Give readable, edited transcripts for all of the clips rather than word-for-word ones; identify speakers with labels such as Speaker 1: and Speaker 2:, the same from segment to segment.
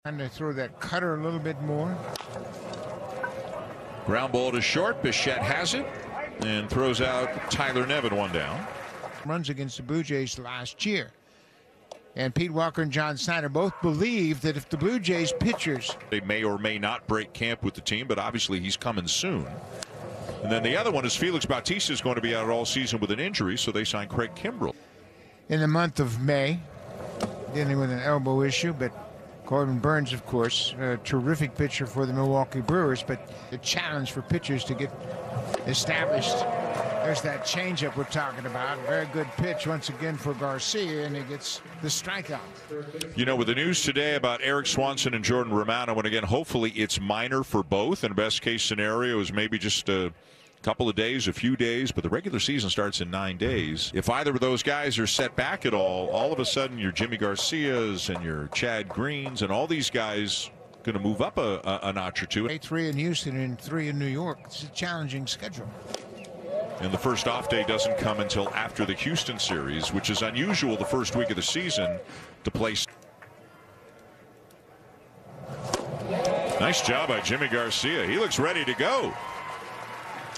Speaker 1: Trying to throw that cutter a little bit more.
Speaker 2: Ground ball to short. Bichette has it and throws out Tyler Nevin, one down.
Speaker 1: Runs against the Blue Jays last year. And Pete Walker and John Snyder both believe that if the Blue Jays pitchers,
Speaker 2: they may or may not break camp with the team, but obviously he's coming soon. And then the other one is Felix Bautista is going to be out all season with an injury, so they signed Craig Kimbrell.
Speaker 1: In the month of May, dealing with an elbow issue, but Corbin Burns, of course, a terrific pitcher for the Milwaukee Brewers, but the challenge for pitchers to get established. There's that changeup we're talking about. Very good pitch once again for Garcia, and he gets the strikeout.
Speaker 2: You know, with the news today about Eric Swanson and Jordan Romano, and again, hopefully it's minor for both, and best case scenario is maybe just a couple of days, a few days, but the regular season starts in 9 days. If either of those guys are set back at all of a sudden your Jimmy Garcias and your Chad Greens and all these guys going to move up a notch or two.
Speaker 1: 3 in Houston and 3 in New York. It's a challenging schedule.
Speaker 2: And the first off day doesn't come until after the Houston series, which is unusual the first week of the season to play. Nice job by Jimmy Garcia. He looks ready to go.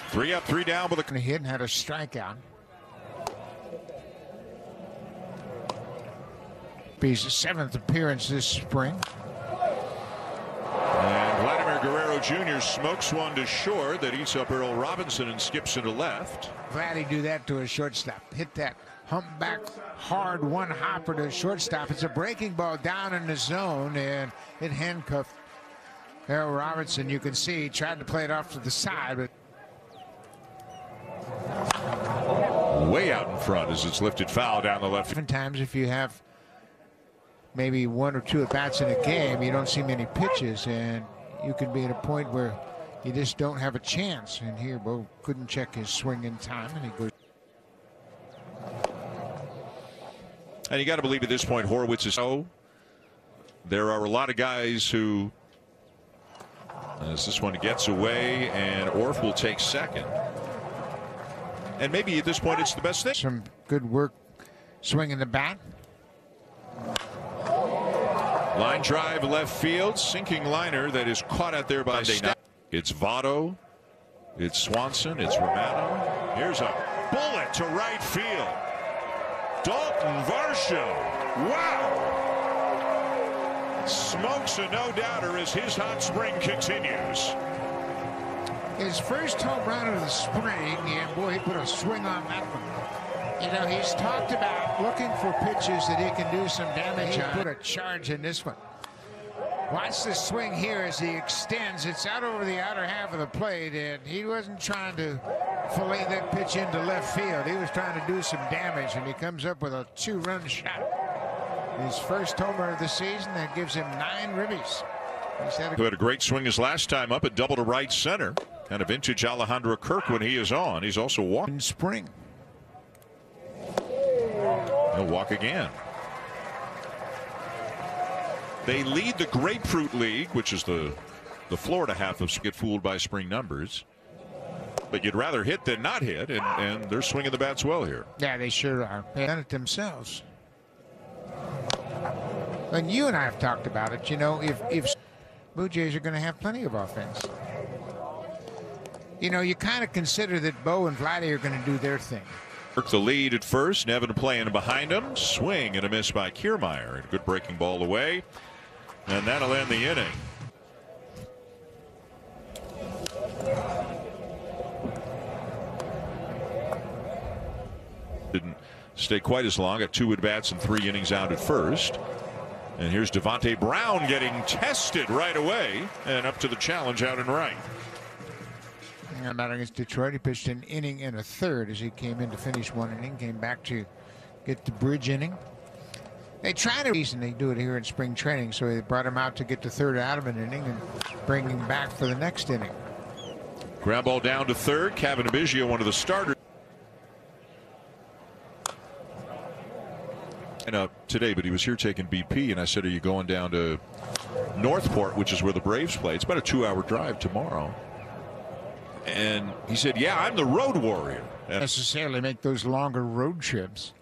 Speaker 2: 3 up, 3 down with a
Speaker 1: hit and had a strikeout. His 7th appearance this spring.
Speaker 2: And Vladimir Guerrero Jr. smokes one to short that eats up Earl Robinson and skips into left.
Speaker 1: Vladdy do that to a shortstop. Hit that humpback hard one hopper to shortstop. It's a breaking ball down in the zone, and it handcuffed Earl Robinson. You can see he tried to play it off to the side, but
Speaker 2: way out in front as it's lifted foul down the left.
Speaker 1: Sometimes if you have maybe 1 or 2 at-bats in a game, you don't see many pitches, and you can be at a point where you just don't have a chance. And here, Bo couldn't check his swing in time, and he goes.
Speaker 2: And you got to believe at this point Horwitz is so. There are a lot of guys who, as this one gets away, and Orf will take second. And maybe at this point it's the best thing.
Speaker 1: Some good work swinging the bat.
Speaker 2: Line drive left field, sinking liner that is caught out there by Steph. It's Votto, it's Swanson, it's Romano. Here's a bullet to right field. Dalton Varsho. Wow! Smokes a no-doubter as his hot spring continues.
Speaker 1: His first home run of the spring, and boy, he put a swing on that one. You know, he's talked about looking for pitches that he can do some damage on. He put a charge in this one. Watch the swing here as he extends. It's out over the outer half of the plate, and he wasn't trying to fillet that pitch into left field. He was trying to do some damage, and he comes up with a 2-run shot. His first homer of the season, that gives him 9 ribbies.
Speaker 2: Who had a great swing his last time up at double to right center. Kind of vintage Alejandro Kirk when he is on. He's also walking.
Speaker 1: In spring.
Speaker 2: He'll walk again. They lead the Grapefruit League, which is the Florida half of get fooled by spring numbers. But you'd rather hit than not hit, and they're swinging the bats well here.
Speaker 1: Yeah, they sure are. They've done it themselves. And you and I have talked about it. You know, if Blue Jays are going to have plenty of offense. You know, you kind of consider that Bo and Vladdy are going to do their thing.
Speaker 2: The lead at first, Nevin playing behind him. Swing and a miss by Kiermaier. A good breaking ball away. And that'll end the inning. Didn't stay quite as long. Got 2 at-bats and 3 innings out at first. And here's Devontae Brown getting tested right away. And up to the challenge out and right.
Speaker 1: About against Detroit, he pitched an inning and a third as he came in to finish 1 inning, came back to get the bridge inning. They try to reason they do it here in spring training, so they brought him out to get the third out of an inning and bring him back for the next inning.
Speaker 2: Ground ball down to third. Kevin Biggio, one of the starters. And today, but he was here taking BP, and I said, "Are you going down to Northport, which is where the Braves play? It's about a 2-hour drive tomorrow." And he said, "Yeah, I'm the road warrior." And
Speaker 1: necessarily make those longer road trips.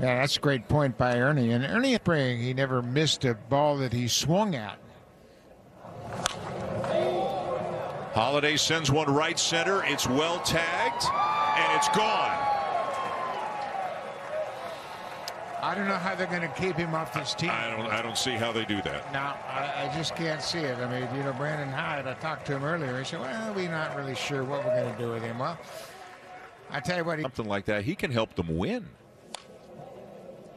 Speaker 1: Yeah, that's a great point by Ernie. And Ernie Spring, he never missed a ball that he swung at.
Speaker 2: Holiday sends one right center. It's well tagged, and it's gone.
Speaker 1: I don't know how they're going to keep him off this team.
Speaker 2: I don't see how they do that.
Speaker 1: No, I just can't see it. I mean, you know, Brandon Hyde, I talked to him earlier. He said, well, we're not really sure what we're going to do with him. Well, I tell you what.
Speaker 2: Something like that, he can help them win.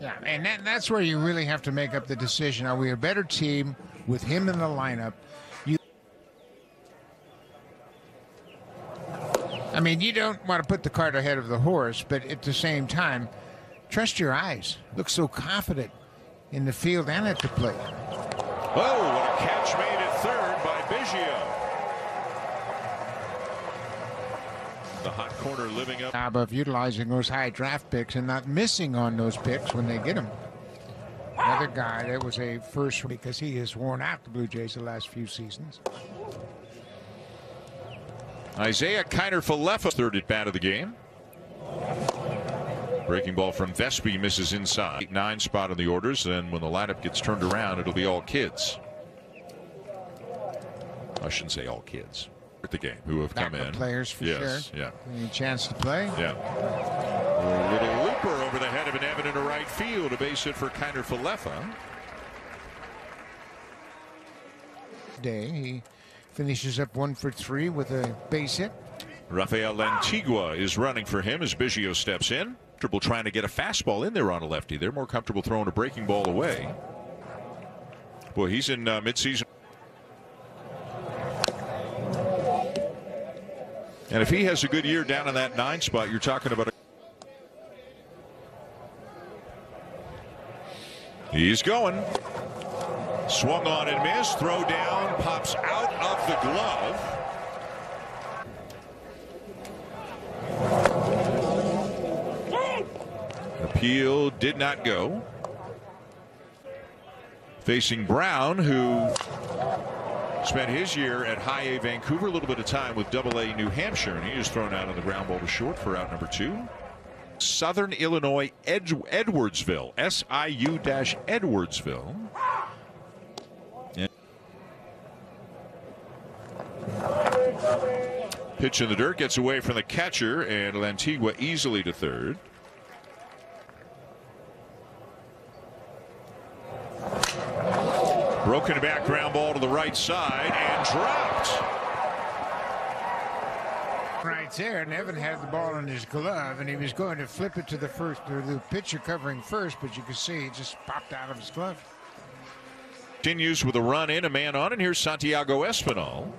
Speaker 1: Yeah, and that's where you really have to make up the decision. Are we a better team with him in the lineup? I mean, you don't want to put the cart ahead of the horse, but at the same time, trust your eyes. Look so confident in the field and at the plate.
Speaker 2: Oh, what a catch made at third by Biggio. The hot corner living up.
Speaker 1: Job of utilizing those high draft picks and not missing on those picks when they get them. Another guy that was a first because he has worn out the Blue Jays the last few seasons.
Speaker 2: Isaiah Kiner-Falefa, third at bat of the game. Breaking ball from Vespi misses inside. 9 spot on the orders. Then when the lineup gets turned around, it'll be all kids. I shouldn't say all kids at the game who have come in.
Speaker 1: Players for sure.
Speaker 2: Yeah.
Speaker 1: Any chance to play?
Speaker 2: Yeah. A little looper over the head of an Evan into right field. A base hit for Kiner-Falefa.
Speaker 1: He finishes up 1 for 3 with a base hit.
Speaker 2: Rafael Lantigua is running for him as Biggio steps in. Triple trying to get a fastball in there on a lefty. They're more comfortable throwing a breaking ball away. Boy, he's in midseason. And if he has a good year down in that 9 spot, you're talking about he's going. Swung on and missed. Throw down. Pops out of the glove. Appeal did not go. Facing Brown, who spent his year at High A Vancouver, a little bit of time with Double A New Hampshire, and he was thrown out on the ground ball to short for out number 2. Southern Illinois Edwardsville, SIU-Edwardsville. Pitch in the dirt, gets away from the catcher, and Lantigua easily to third. Broken back ground ball to the right side and dropped.
Speaker 1: Right there, and Evan had the ball in his glove, and he was going to flip it to the first, or the pitcher covering first, but you can see it just popped out of his glove.
Speaker 2: Continues with a run in, a man on, and here's Santiago Espinal.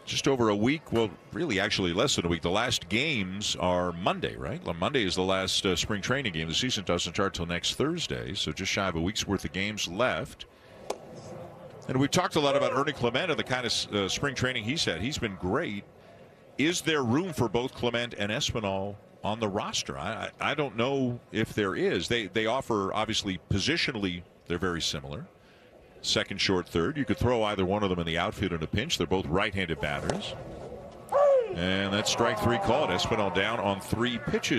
Speaker 2: Just over a week, well, really actually less than a week. The last games are Monday, right? Monday is the last spring training game. The season doesn't start till next Thursday, so just shy of a week's worth of games left. And we've talked a lot about Ernie Clement and the kind of spring training he's had. He's been great. Is there room for both Clement and Espinal on the roster? I don't know if there is. They offer, obviously, positionally, they're very similar. Second, short, third. You could throw either one of them in the outfield in a pinch. They're both right-handed batters. And that's strike 3 called. Espinal down on 3 pitches.